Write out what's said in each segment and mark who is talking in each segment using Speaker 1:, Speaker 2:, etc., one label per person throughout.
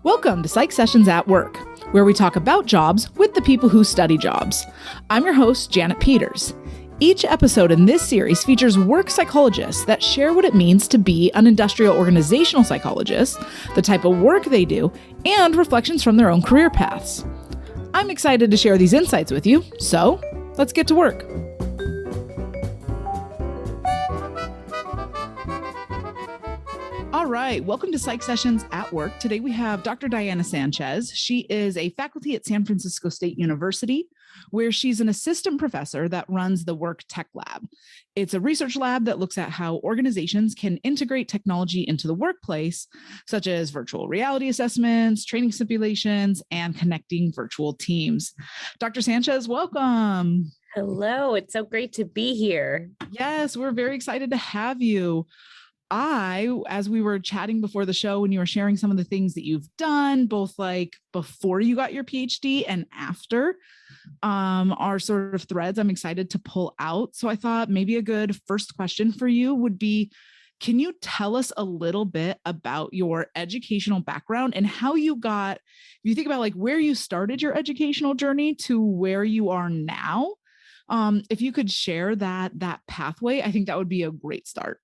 Speaker 1: Welcome to Psych Sessions at Work, where we talk about jobs with the people who study jobs. I'm your host, Janet Peters. Each episode in this series features work psychologists that share what it means to be an industrial organizational psychologist, the type of work they do, and reflections from their own career paths. I'm excited to share these insights with you, so let's get to work. All right, welcome to Psych Sessions at Work. Today we have Dr. Diana Sanchez. She is a faculty at San Francisco State University, where she's an assistant professor that runs the Work Tech Lab. It's a research lab that looks at how organizations can integrate technology into the workplace, such as virtual reality assessments, training simulations, and connecting virtual teams. Dr. Sanchez, welcome.
Speaker 2: Hello, it's so great to be here.
Speaker 1: Yes, we're very excited to have you. As we were chatting before the show, when you were sharing some of the things that you've done, both like before you got your PhD and after, are sort of threads I'm excited to pull out. So I thought maybe a good first question for you would be, can you tell us a little bit about your educational background and how you got, if you think about like where you started your educational journey to where you are now, if you could share that pathway, I think that would be a great start.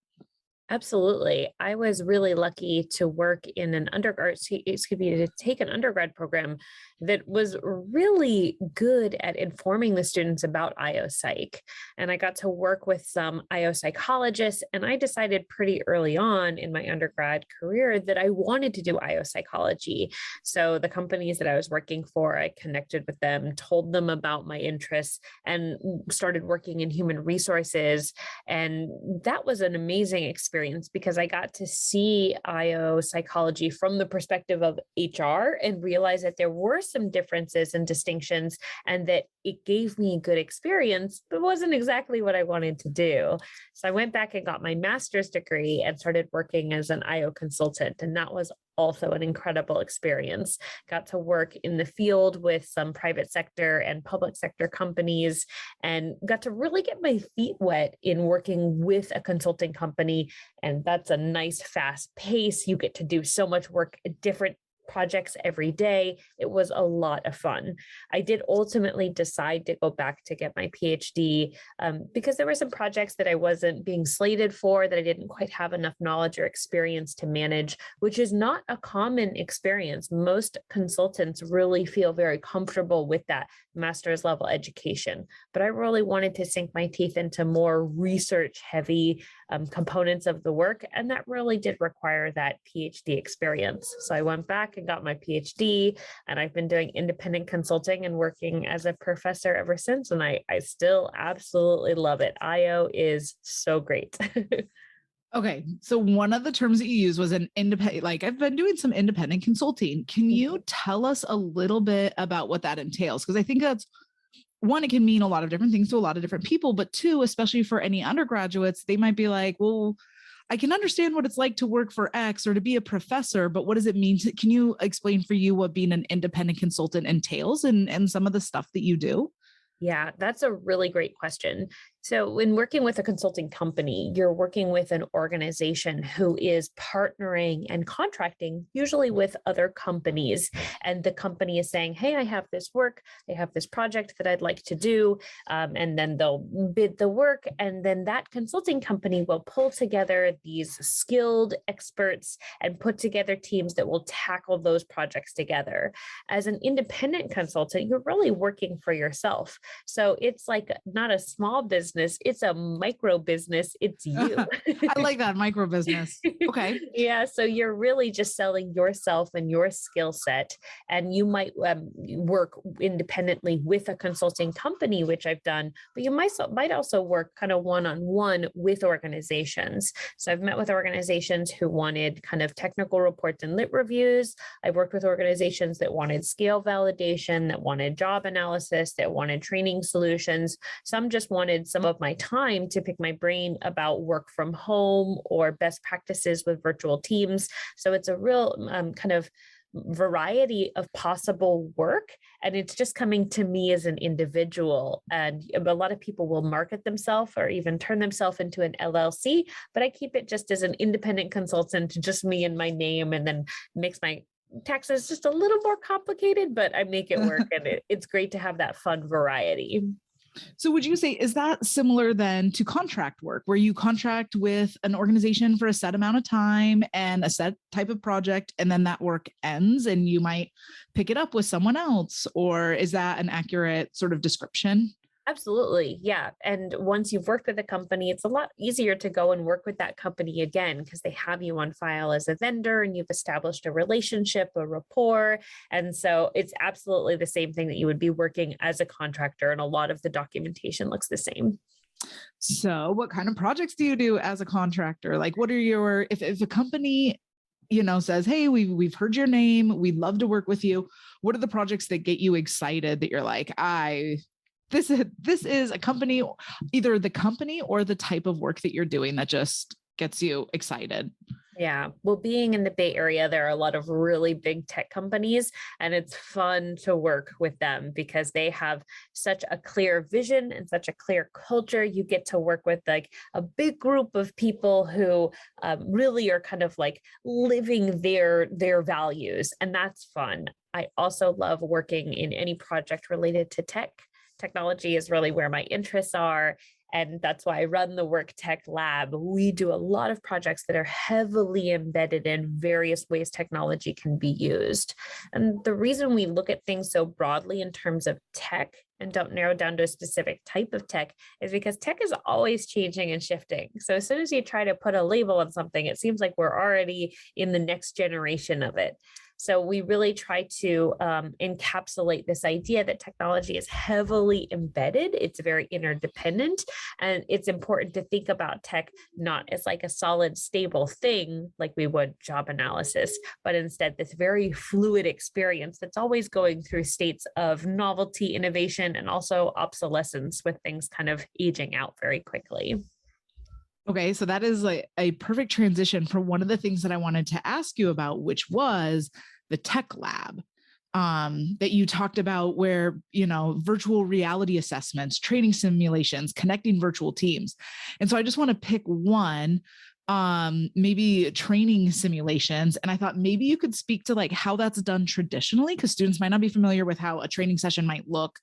Speaker 2: Absolutely. I was really lucky to work in an to take an undergrad program that was really good at informing the students about IO Psych. And I got to work with some IO psychologists, and I decided pretty early on in my undergrad career that I wanted to do IO psychology. So the companies that I was working for, I connected with them, told them about my interests, and started working in human resources. And that was an amazing experience because I got to see IO psychology from the perspective of HR and realize that there were some differences and distinctions, and that it gave me a good experience, but wasn't exactly what I wanted to do. So I went back and got my master's degree and started working as an IO consultant. And that was also an incredible experience. Got to work in the field with some private sector and public sector companies, and got to really get my feet wet in working with a consulting company. And that's a nice fast pace. You get to do so much work at different projects every day. It was a lot of fun. I did ultimately decide to go back to get my PhD because there were some projects that I wasn't being slated for, that I didn't quite have enough knowledge or experience to manage, which is not a common experience. Most consultants really feel very comfortable with that master's level education, but I really wanted to sink my teeth into more research heavy components of the work. And that really did require that PhD experience. So I went back and got my PhD, and I've been doing independent consulting and working as a professor ever since. And I still absolutely love it. IO is so great.
Speaker 1: Okay. So one of the terms that you used was an independent, like I've been doing some independent consulting. Can you tell us a little bit about what that entails? Because I think that's one, it can mean a lot of different things to a lot of different people, but two, especially for any undergraduates, they might be like, well, I can understand what it's like to work for X or to be a professor, but what does it mean can you explain for you what being an independent consultant entails and some of the stuff that you do?
Speaker 2: Yeah, that's a really great question. So when working with a consulting company, you're working with an organization who is partnering and contracting, usually with other companies. And the company is saying, hey, I have this work, I have this project that I'd like to do. And then they'll bid the work. And then that consulting company will pull together these skilled experts and put together teams that will tackle those projects together. As an independent consultant, you're really working for yourself. So it's like not a small business, it's a micro business. It's you.
Speaker 1: I like that, micro business. Okay.
Speaker 2: Yeah. So you're really just selling yourself and your skill set. And you might work independently with a consulting company, which I've done, but you might also work kind of one-on-one with organizations. So I've met with organizations who wanted kind of technical reports and lit reviews. I've worked with organizations that wanted scale validation, that wanted job analysis, that wanted training solutions. Some just wanted some of my time to pick my brain about work from home or best practices with virtual teams. So it's a real kind of variety of possible work. And it's just coming to me as an individual. And a lot of people will market themselves or even turn themselves into an LLC, but I keep it just as an independent consultant, just me and my name, and then makes my taxes just a little more complicated, but I make it work, and it's great to have that fun variety.
Speaker 1: So would you say, is that similar then to contract work, where you contract with an organization for a set amount of time and a set type of project, and then that work ends and you might pick it up with someone else? Or is that an accurate sort of description?
Speaker 2: Absolutely. Yeah. And once you've worked with a company, it's a lot easier to go and work with that company again because they have you on file as a vendor and you've established a relationship, a rapport. And so it's absolutely the same thing that you would be working as a contractor. And a lot of the documentation looks the same.
Speaker 1: So what kind of projects do you do as a contractor? Like, what are your, if a company, says, hey, we've heard your name, we'd love to work with you, what are the projects that get you excited that you're like, this is a company, either the company or the type of work that you're doing that just gets you excited?
Speaker 2: Yeah. Well, being in the Bay Area, there are a lot of really big tech companies, and it's fun to work with them because they have such a clear vision and such a clear culture. You get to work with like a big group of people who really are kind of like living their values, and that's fun. I also love working in any project related to tech. Technology is really where my interests are. And that's why I run the Work Tech Lab. We do a lot of projects that are heavily embedded in various ways technology can be used. And the reason we look at things so broadly in terms of tech and don't narrow down to a specific type of tech is because tech is always changing and shifting. So as soon as you try to put a label on something, it seems like we're already in the next generation of it. So we really try to encapsulate this idea that technology is heavily embedded. It's very interdependent, and it's important to think about tech not as like a solid, stable thing like we would job analysis, but instead this very fluid experience that's always going through states of novelty, innovation, and also obsolescence with things kind of aging out very quickly.
Speaker 1: Okay, so that is like a perfect transition for one of the things that I wanted to ask you about, which was the tech lab that you talked about, where, virtual reality assessments, training simulations, connecting virtual teams. And so I just want to pick one, maybe training simulations. And I thought maybe you could speak to like how that's done traditionally, because students might not be familiar with how a training session might look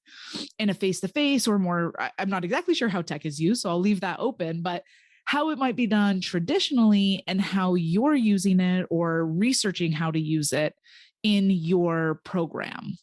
Speaker 1: in a face-to-face or more. I'm not exactly sure how tech is used, so I'll leave that open, but how it might be done traditionally and how you're using it or researching how to use it in your program.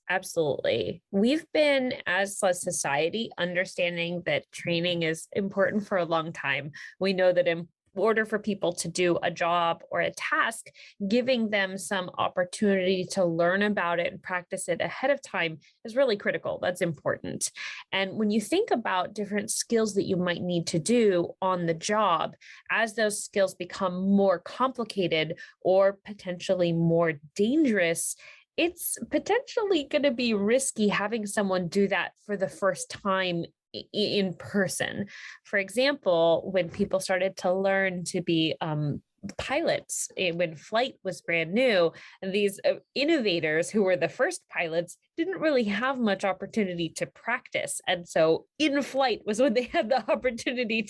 Speaker 2: Absolutely. We've been, as a society, understanding that training is important for a long time. We know that in order for people to do a job or a task, giving them some opportunity to learn about it and practice it ahead of time is really critical. That's important. And when you think about different skills that you might need to do on the job, as those skills become more complicated or potentially more dangerous, it's potentially going to be risky having someone do that for the first time in person. For example, when people started to learn to be pilots, when flight was brand new, and these innovators who were the first pilots didn't really have much opportunity to practice. And so in flight was when they had the opportunity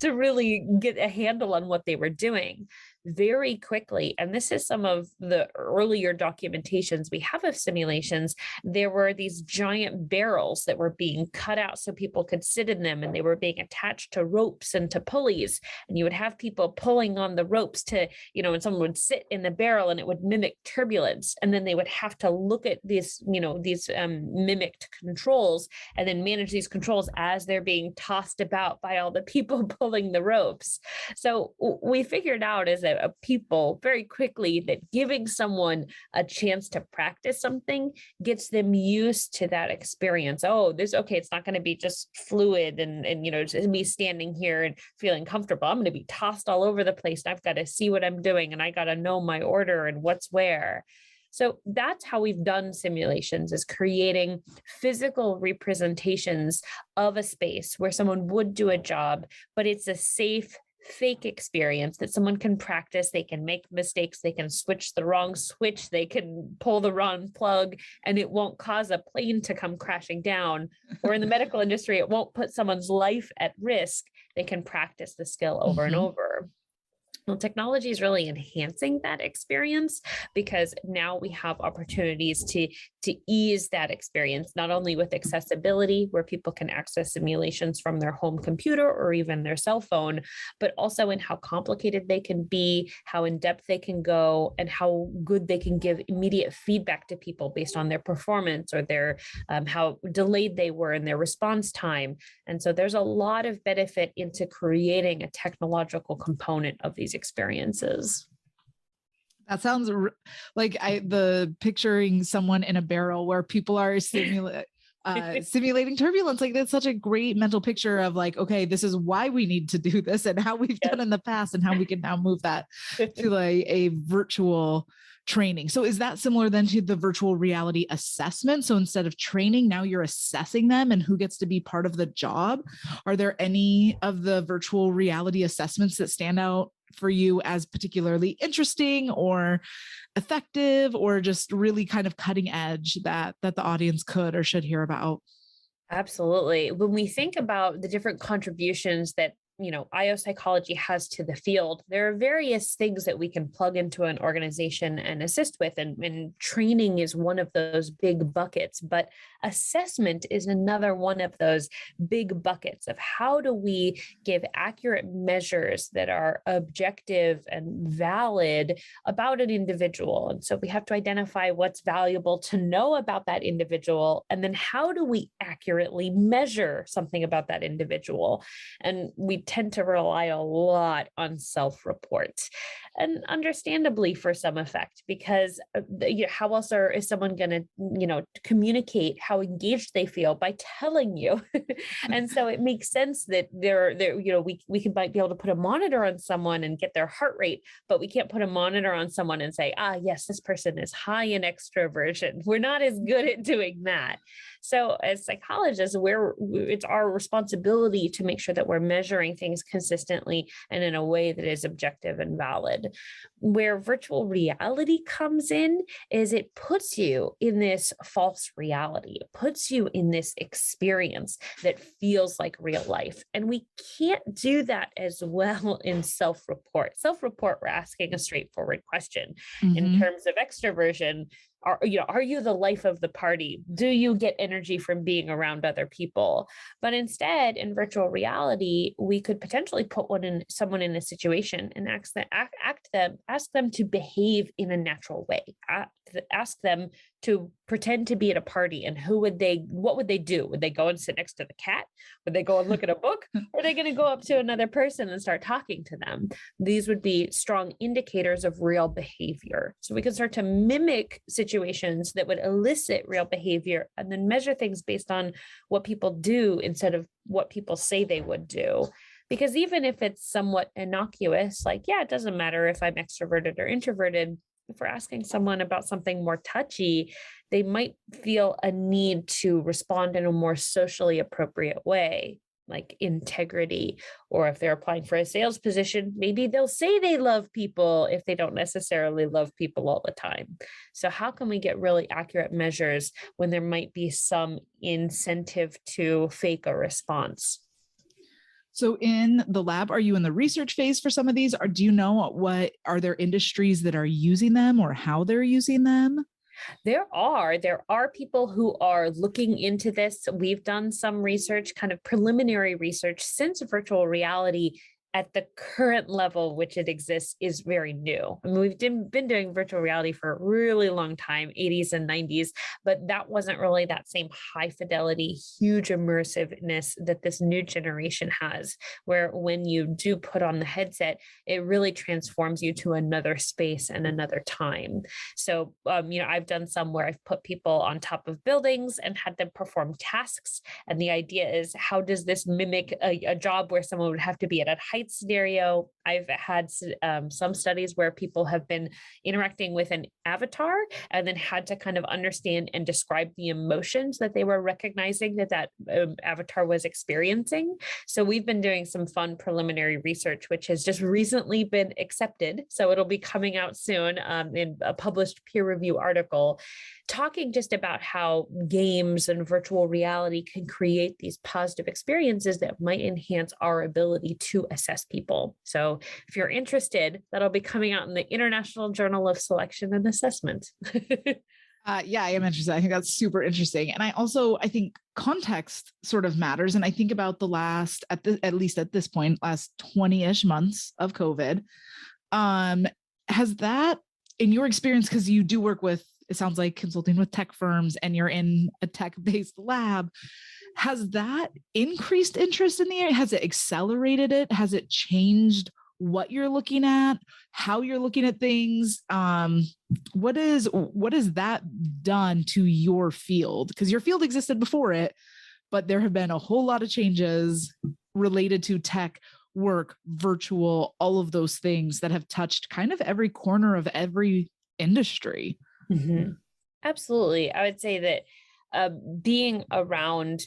Speaker 2: to really get a handle on what they were doing very quickly. And this is some of the earlier documentations we have of simulations. There were these giant barrels that were being cut out so people could sit in them, and they were being attached to ropes and to pulleys. And you would have people pulling on the ropes to, and someone would sit in the barrel and it would mimic turbulence. And then they would have to look at these mimicked controls and then manage these controls as they're being tossed about by all the people pulling the ropes. So we figured out as a people very quickly that giving someone a chance to practice something gets them used to that experience. Oh, it's not going to be just fluid and just me standing here and feeling comfortable. I'm going to be tossed all over the place, and I've got to see what I'm doing, and I got to know my order and what's where. So that's how we've done simulations, is creating physical representations of a space where someone would do a job, but it's a safe, fake experience that someone can practice. They can make mistakes. They can switch the wrong switch. They can pull the wrong plug, and it won't cause a plane to come crashing down. Or in the medical industry, it won't put someone's life at risk. They can practice the skill over and over. Well, technology is really enhancing that experience because now we have opportunities to ease that experience, not only with accessibility, where people can access simulations from their home computer or even their cell phone, but also in how complicated they can be, how in depth they can go, and how good they can give immediate feedback to people based on their performance or their how delayed they were in their response time. And so there's a lot of benefit into creating a technological component of these experiences.
Speaker 1: That sounds like the picturing someone in a barrel where people are simulating turbulence. Like that's such a great mental picture of like, okay, this is why we need to do this and how we've done in the past and how we can now move that to like a virtual training. So is that similar then to the virtual reality assessment? So instead of training, now you're assessing them and who gets to be part of the job. Are there any of the virtual reality assessments that stand out for you as particularly interesting or effective or just really kind of cutting edge that the audience could or should hear about?
Speaker 2: Absolutely. When we think about the different contributions that IO psychology has to the field, there are various things that we can plug into an organization and assist with. And training is one of those big buckets, but assessment is another one of those big buckets of how do we give accurate measures that are objective and valid about an individual. And so we have to identify what's valuable to know about that individual. And then how do we accurately measure something about that individual? And we tend to rely a lot on self-report, and understandably for some effect, because how else is someone going to communicate how engaged they feel by telling you? And so it makes sense that we might be able to put a monitor on someone and get their heart rate, but we can't put a monitor on someone and say, yes, this person is high in extroversion. We're not as good at doing that. So as psychologists, it's our responsibility to make sure that we're measuring things consistently and in a way that is objective and valid. Where virtual reality comes in is it puts you in this false reality. It puts you in this experience that feels like real life. And we can't do that as well in self-report. Self-report, we're asking a straightforward question. In terms of extroversion, are you the life of the party? Do you get energy from being around other people? But instead, in virtual reality, we could potentially put someone in a situation and ask them to behave in a natural way. Ask them to pretend to be at a party, and what would they do? Would they go and sit next to the cat? Would they go and look at a book? Or are they going to go up to another person and start talking to them? These would be strong indicators of real behavior. So we can start to mimic situations that would elicit real behavior and then measure things based on what people do instead of what people say they would do. Because even if it's somewhat innocuous, like, it doesn't matter if I'm extroverted or introverted, if we're asking someone about something more touchy, they might feel a need to respond in a more socially appropriate way, like integrity. Or if they're applying for a sales position, maybe they'll say they love people if they don't necessarily love people all the time. So how can we get really accurate measures when there might be some incentive to fake a response?
Speaker 1: So in the lab, are you in the research phase for some of these? Or do you know are there industries that are using them or how they're using them?
Speaker 2: There are people who are looking into this. We've done some research, kind of preliminary research, since virtual reality at the current level which it exists is very new. I mean, we've been doing virtual reality for a really long time, 80s and 90s, but that wasn't really that same high fidelity, huge immersiveness that this new generation has, where when you do put on the headset, it really transforms you to another space and another time. So, I've done some where I've put people on top of buildings and had them perform tasks. And the idea is, how does this mimic a job where someone would have to be at a height scenario? I've had some studies where people have been interacting with an avatar and then had to kind of understand and describe the emotions that they were recognizing that avatar was experiencing. So we've been doing some fun preliminary research, which has just recently been accepted. So it'll be coming out soon in a published peer review article, talking just about how games and virtual reality can create these positive experiences that might enhance our ability to assess assess people. So if you're interested, that'll be coming out in the International Journal of Selection and Assessment.
Speaker 1: Yeah, I am interested. I think that's super interesting. And I think context sort of matters. And I think about the last, at least at this point, last 20-ish months of COVID. Has that, in your experience, because you do work with, it sounds like consulting with tech firms and you're in a tech-based lab, has that increased interest in the area? Has it accelerated it? Has it changed what you're looking at, how you're looking at things? What has that done to your field? Because your field existed before it, but there have been a whole lot of changes related to tech, work, virtual, all of those things that have touched kind of every corner of every industry.
Speaker 2: Mm-hmm. Absolutely. I would say that being around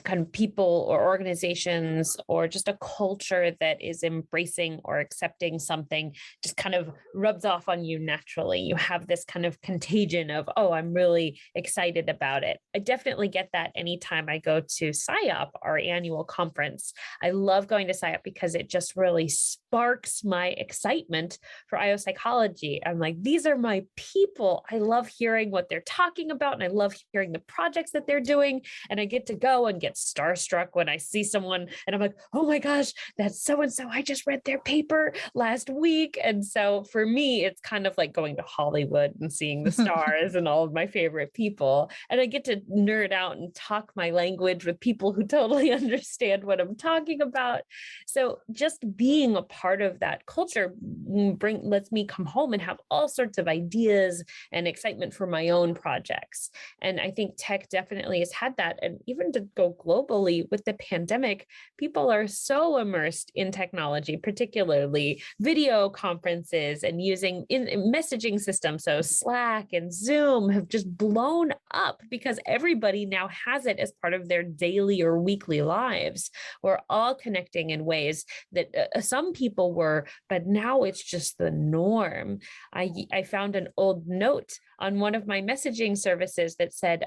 Speaker 2: kind of people or organizations or just a culture that is embracing or accepting something just kind of rubs off on you naturally. You have this kind of contagion of, oh, I'm really excited about it. I definitely get that anytime I go to SciOp, our annual conference. I love going to SciOp because it just really sparks my excitement for IO psychology. I'm like, these are my people. I love hearing what they're talking about, and I love hearing the projects that they're doing. And I get to go and get starstruck when I see someone and I'm like, oh my gosh, that's so-and-so. I just read their paper last week. And so for me, it's kind of like going to Hollywood and seeing the stars and all of my favorite people. And I get to nerd out and talk my language with people who totally understand what I'm talking about. So just being a part of that culture lets me come home and have all sorts of ideas and excitement for my own projects. And I think tech definitely has had that. And even to go globally with the pandemic, people are so immersed in technology, particularly video conferences and using in messaging systems. So Slack and Zoom have just blown up because everybody now has it as part of their daily or weekly lives. We're all connecting in ways that some people were, but now it's just the norm. I found an old note on one of my messaging services that said,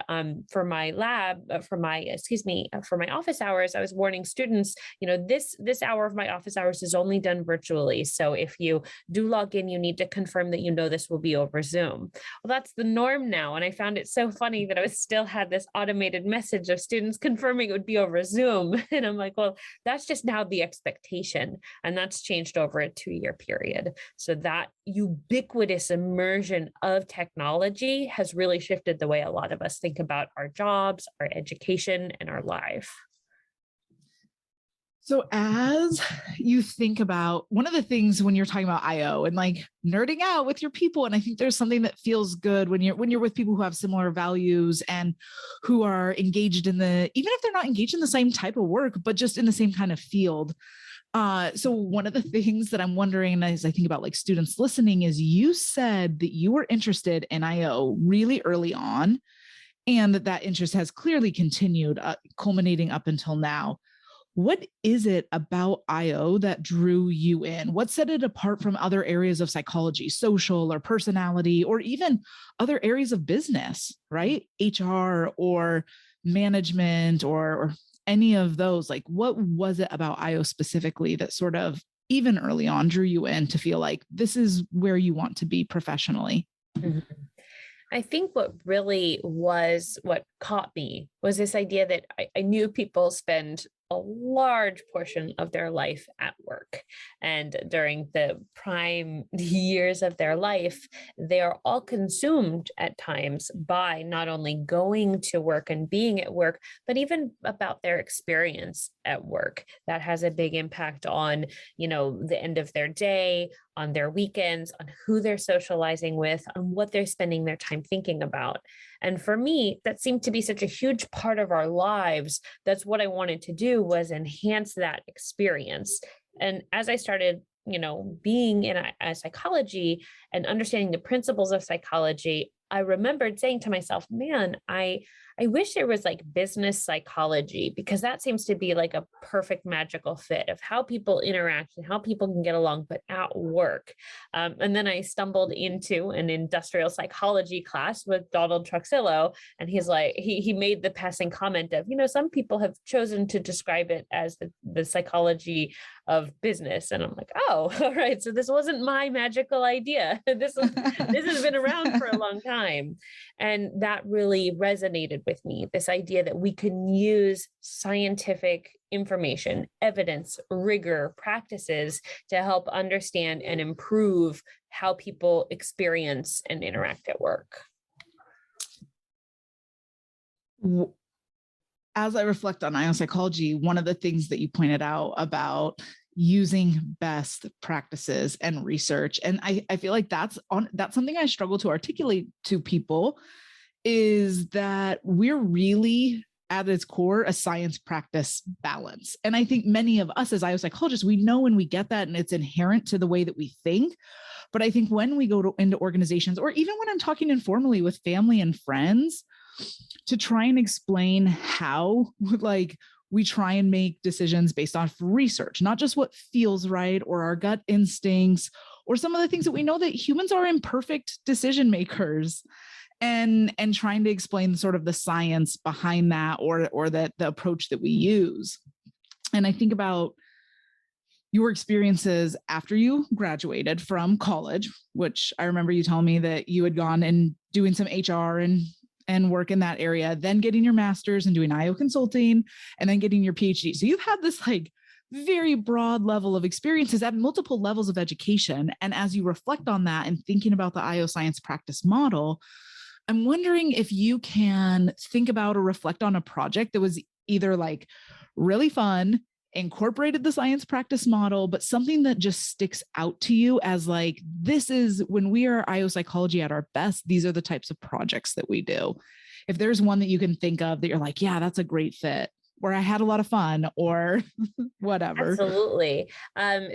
Speaker 2: for my lab, for my office hours, I was warning students, this hour of my office hours is only done virtually. So if you do log in, you need to confirm that this will be over Zoom. Well, that's the norm now. And I found it so funny that I still had this automated message of students confirming it would be over Zoom. And I'm like, well, that's just now the expectation. And that's changed over a 2-year period. So that ubiquitous immersion of technology has really shifted the way a lot of us think about our jobs, our education, and our life.
Speaker 1: So as you think about one of the things when you're talking about IO and like nerding out with your people, and I think there's something that feels good when you're with people who have similar values and who are engaged in even if they're not engaged in the same type of work, but just in the same kind of field. So one of the things that I'm wondering as I think about like students listening is you said that you were interested in IO really early on, and that interest has clearly continued, culminating up until now. What is it about IO that drew you in? What set it apart from other areas of psychology, social or personality, or even other areas of business, right? HR or management or any of those? Like, what was it about IO specifically that sort of even early on drew you in to feel like this is where you want to be professionally?
Speaker 2: Mm-hmm. I think what caught me was this idea that I knew people spend a large portion of their life at work. And during the prime years of their life, they are all consumed at times by not only going to work and being at work, but even about their experience at work. That has a big impact on, the end of their day, on their weekends, on who they're socializing with, on what they're spending their time thinking about. And for me, that seemed to be such a huge part of our lives. That's what I wanted to do, was enhance that experience. And as I started, being in a psychology and understanding the principles of psychology, I remembered saying to myself, man, I I wish there was like business psychology, because that seems to be like a perfect magical fit of how people interact and how people can get along, but at work. And then I stumbled into an industrial psychology class with Donald Truxillo, and he's like, he made the passing comment of, some people have chosen to describe it as the psychology of business. And I'm like, oh, all right. So this wasn't my magical idea. This has been around for a long time. And that really resonated with me, this idea that we can use scientific information, evidence, rigor, practices to help understand and improve how people experience and interact at work.
Speaker 1: As I reflect on IO psychology, one of the things that you pointed out about using best practices and research, and I feel like that's something I struggle to articulate to people, is that we're really at its core a science practice balance. And I think many of us as IO psychologists, we know when we get that, and it's inherent to the way that we think. But I think when we go into organizations, or even when I'm talking informally with family and friends, to try and explain how we try and make decisions based off research, not just what feels right or our gut instincts, or some of the things that we know that humans are imperfect decision makers, and trying to explain sort of the science behind that, or that the approach that we use. And I think about your experiences after you graduated from college, which I remember you telling me that you had gone and doing some HR and work in that area, then getting your master's and doing IO consulting, and then getting your PhD. So you've had this very broad level of experiences at multiple levels of education. And as you reflect on that and thinking about the IO science practice model, I'm wondering if you can think about or reflect on a project that was either really fun, incorporated the science practice model, but something that just sticks out to you as this is when we are IO psychology at our best, these are the types of projects that we do. If there's one that you can think of that you're like, yeah, that's a great fit, or I had a lot of fun, or whatever.
Speaker 2: Absolutely.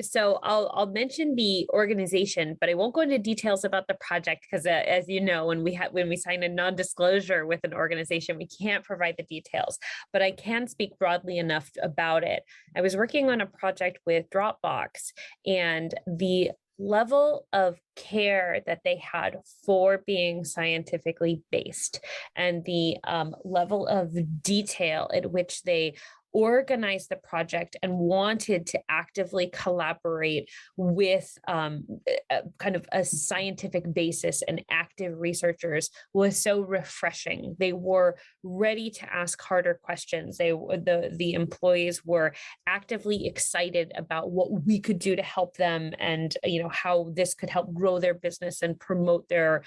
Speaker 2: So I'll mention the organization, but I won't go into details about the project, because as you know, when we sign a non-disclosure with an organization, we can't provide the details, but I can speak broadly enough about it. I was working on a project with Dropbox, and the level of care that they had for being scientifically based, and the level of detail at which they organized the project and wanted to actively collaborate with kind of a scientific basis and active researchers was so refreshing. They were ready to ask harder questions. The employees were actively excited about what we could do to help them, and how this could help grow their business and promote their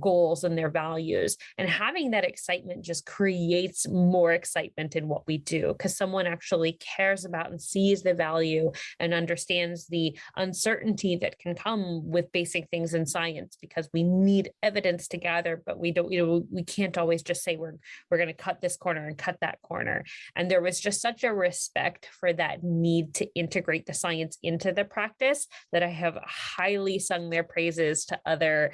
Speaker 2: goals and their values. And having that excitement just creates more excitement in what we do, because someone actually cares about and sees the value and understands the uncertainty that can come with basic things in science, because we need evidence to gather, but we don't, we can't always just say we're going to cut this corner and cut that corner. And there was just such a respect for that need to integrate the science into the practice that I have highly sung their praises to other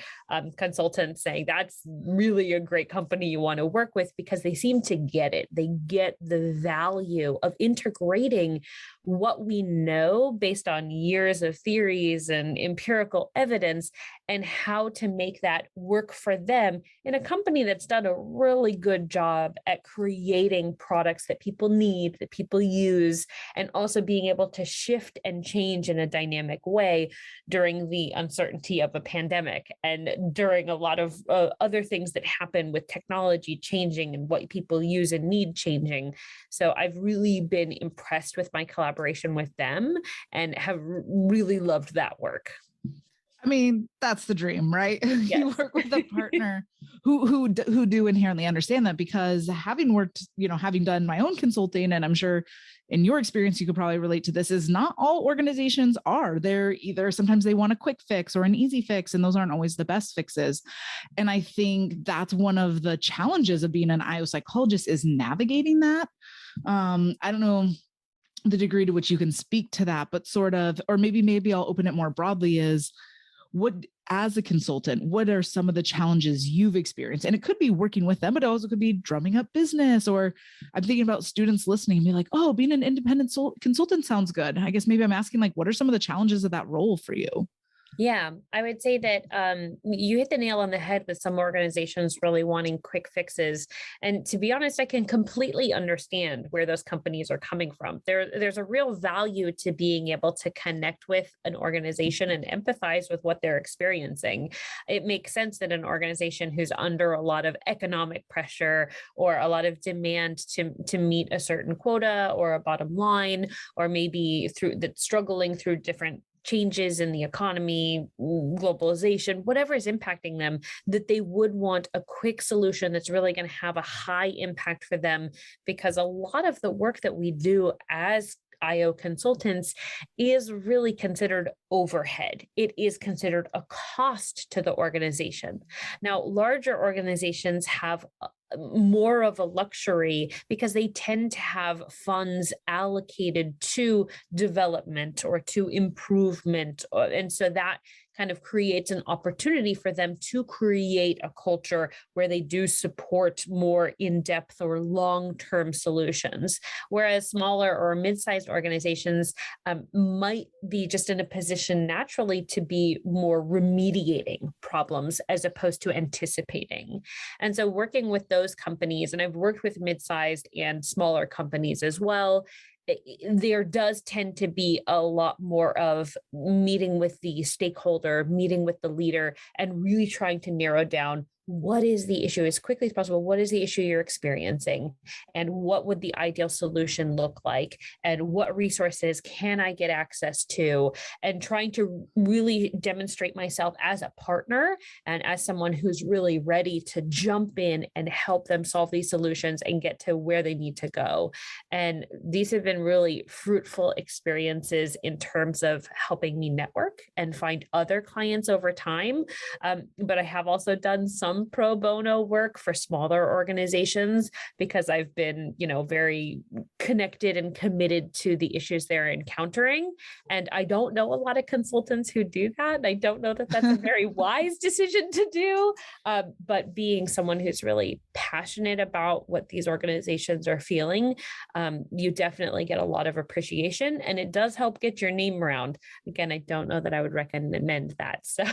Speaker 2: consultants, saying that's really a great company you want to work with, because they seem to get it. They get the value of integrating what we know based on years of theories and empirical evidence, and how to make that work for them in a company that's done a really good job at creating products that people need, that people use, and also being able to shift and change in a dynamic way during the uncertainty of a pandemic, and during a lot of other things that happen with technology changing and what people use and need changing. So I've really been impressed with my collaboration with them, and have really loved that work.
Speaker 1: I mean, that's the dream, right?
Speaker 2: Yes.
Speaker 1: You work with a partner who do inherently understand that, because having worked, having done my own consulting, and I'm sure in your experience, you could probably relate to this, is not all organizations are. They're either, sometimes they want a quick fix or an easy fix, and those aren't always the best fixes. And I think that's one of the challenges of being an IO psychologist, is navigating that. I don't know the degree to which you can speak to that, but sort of, or maybe I'll open it more broadly, is as a consultant, what are some of the challenges you've experienced? And it could be working with them, but it also could be drumming up business, or I'm thinking about students listening and be like, oh, being an independent consultant sounds good. I guess maybe I'm asking like, what are some of the challenges of that role for you?
Speaker 2: Yeah, I would say that you hit the nail on the head with some organizations really wanting quick fixes. And to be honest, I can completely understand where those companies are coming from. There's a real value to being able to connect with an organization and empathize with what they're experiencing. It makes sense that an organization who's under a lot of economic pressure or a lot of demand to meet a certain quota or a bottom line, or maybe through that struggling through different changes in the economy, globalization, whatever is impacting them, that they would want a quick solution that's really going to have a high impact for them. Because a lot of the work that we do as IO consultants is really considered overhead. It is considered a cost to the organization. Now, larger organizations have more of a luxury because they tend to have funds allocated to development or to improvement. And so that kind of creates an opportunity for them to create a culture where they do support more in-depth or long-term solutions. Whereas smaller or mid-sized organizations might be just in a position naturally to be more remediating problems as opposed to anticipating. And so working with those companies, and I've worked with mid-sized and smaller companies as well, there does tend to be a lot more of meeting with the stakeholder, meeting with the leader, and really trying to narrow down what is the issue as quickly as possible. What is the issue you're experiencing? And what would the ideal solution look like? And what resources can I get access to? And trying to really demonstrate myself as a partner and as someone who's really ready to jump in and help them solve these solutions and get to where they need to go. And these have been really fruitful experiences in terms of helping me network and find other clients over time. But I have also done some pro bono work for smaller organizations because I've been, very connected and committed to the issues they're encountering. And I don't know a lot of consultants who do that. I don't know that that's a very wise decision to do. But being someone who's really passionate about what these organizations are feeling, you definitely get a lot of appreciation, and it does help get your name around. Again, I don't know that I would recommend that. So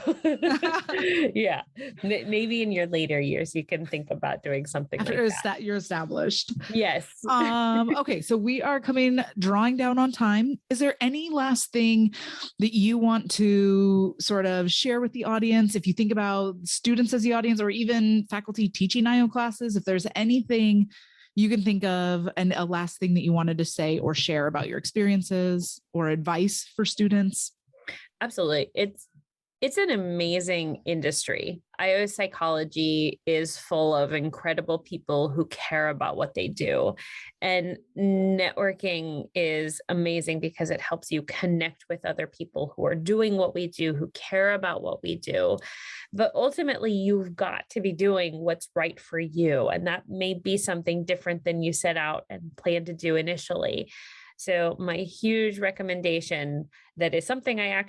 Speaker 2: yeah, maybe in your later years, you can think about doing something
Speaker 1: after
Speaker 2: like that.
Speaker 1: You're established.
Speaker 2: Yes.
Speaker 1: Okay. So we are drawing down on time. Is there any last thing that you want to sort of share with the audience? If you think about students as the audience, or even faculty teaching IO classes, if there's anything you can think of, and a last thing that you wanted to say or share about your experiences or advice for students.
Speaker 2: Absolutely. It's an amazing industry. IO psychology is full of incredible people who care about what they do. And networking is amazing because it helps you connect with other people who are doing what we do, who care about what we do. But ultimately, you've got to be doing what's right for you. And that may be something different than you set out and planned to do initially. So my huge recommendation, that is something I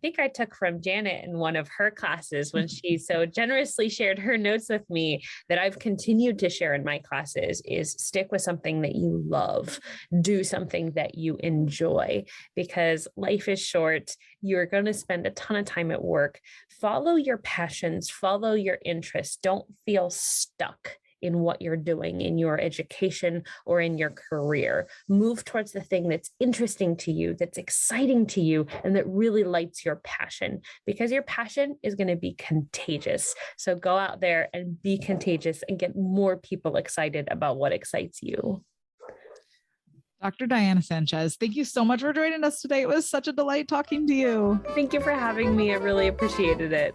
Speaker 2: think I took from Janet in one of her classes when she so generously shared her notes with me, that I've continued to share in my classes, is stick with something that you love. Do something that you enjoy, because life is short. You're going to spend a ton of time at work. Follow your passions, follow your interests. Don't feel stuck in what you're doing in your education or in your career. Move towards the thing that's interesting to you, that's exciting to you, and that really lights your passion, because your passion is going to be contagious. So go out there and be contagious and get more people excited about what excites you.
Speaker 1: Dr. Diana Sanchez, thank you so much for joining us today. It was such a delight talking to you.
Speaker 2: Thank you for having me. I really appreciated it.